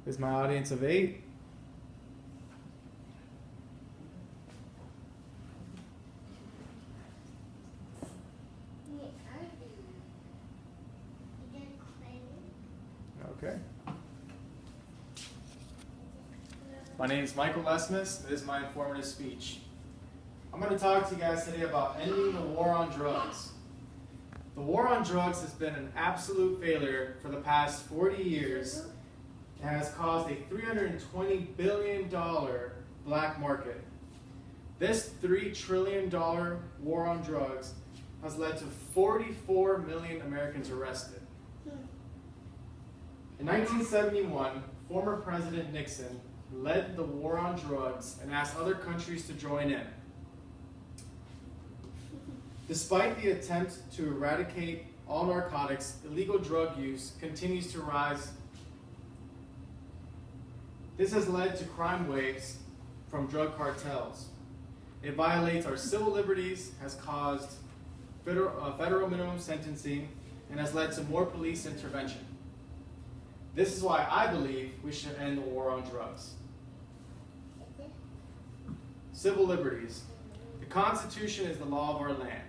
Is my audience of 8? Okay. My name is Michael Lesmus. This is my informative speech. I'm going to talk to you guys today about ending the war on drugs. The war on drugs has been an absolute failure for the past 40 years and has caused a $320 billion black market. This $3 trillion war on drugs has led to 44 million Americans arrested. In 1971, former President Nixon led the war on drugs and asked other countries to join in. Despite the attempt to eradicate all narcotics, illegal drug use continues to rise. This has led to crime waves from drug cartels. It violates our civil liberties, has caused federal minimum sentencing, and has led to more police intervention. This is why I believe we should end the war on drugs. Civil liberties. The Constitution is the law of our land.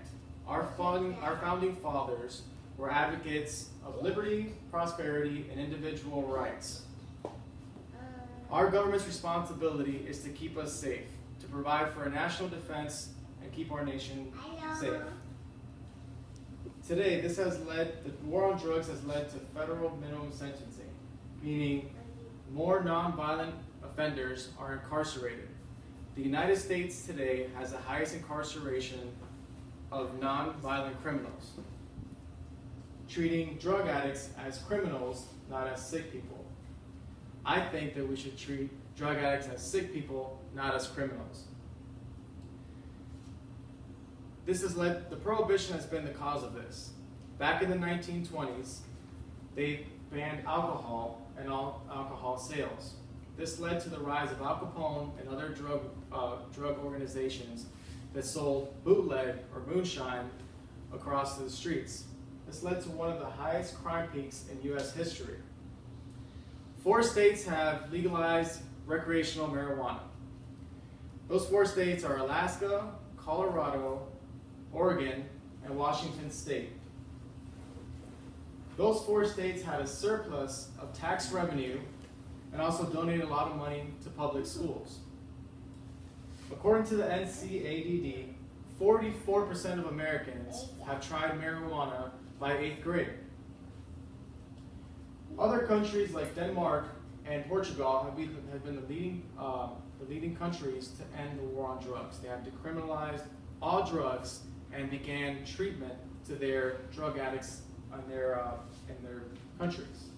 Our founding fathers were advocates of liberty, prosperity, and individual rights. Our government's responsibility is to keep us safe, to provide for a national defense, and keep our nation safe. Today, the war on drugs has led to federal minimum sentencing, meaning more nonviolent offenders are incarcerated. The United States today has the highest incarceration of nonviolent criminals, treating drug addicts as criminals, not as sick people. I think that we should treat drug addicts as sick people, not as criminals. The prohibition has been the cause of this. Back in the 1920s, they banned alcohol and all alcohol sales. This led to the rise of Al Capone and other drug organizations that sold bootleg or moonshine across the streets. This led to one of the highest crime peaks in U.S. history. 4 states have legalized recreational marijuana. Those 4 states are Alaska, Colorado, Oregon, and Washington State. Those 4 states had a surplus of tax revenue and also donated a lot of money to public schools. According to the NCADD, 44% of Americans have tried marijuana by 8th grade. Other countries like Denmark and Portugal have been the leading countries to end the war on drugs. They have decriminalized all drugs and began treatment to their drug addicts in their countries.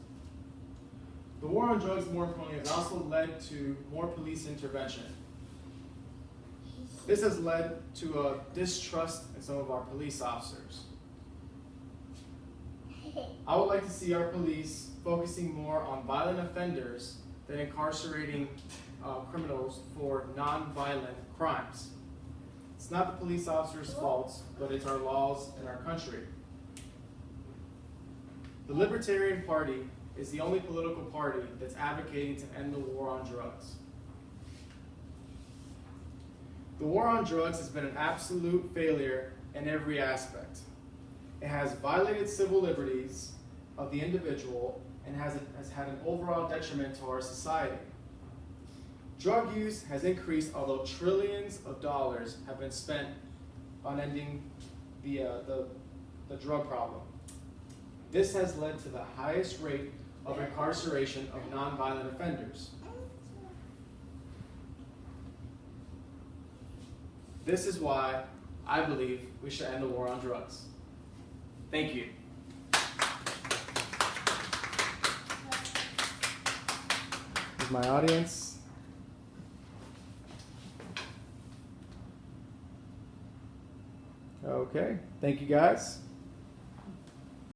The war on drugs, more importantly, has also led to more police intervention. This has led to a distrust in some of our police officers. I would like to see our police focusing more on violent offenders than incarcerating criminals for non-violent crimes. It's not the police officers' fault, but it's our laws in our country. The Libertarian Party is the only political party that's advocating to end the war on drugs. The war on drugs has been an absolute failure in every aspect. It has violated civil liberties of the individual and has had an overall detriment to our society. Drug use has increased, although trillions of dollars have been spent on ending the drug problem. This has led to the highest rate of incarceration of nonviolent offenders. This is why I believe we should end the war on drugs. Thank you. Is my audience? Okay, thank you guys.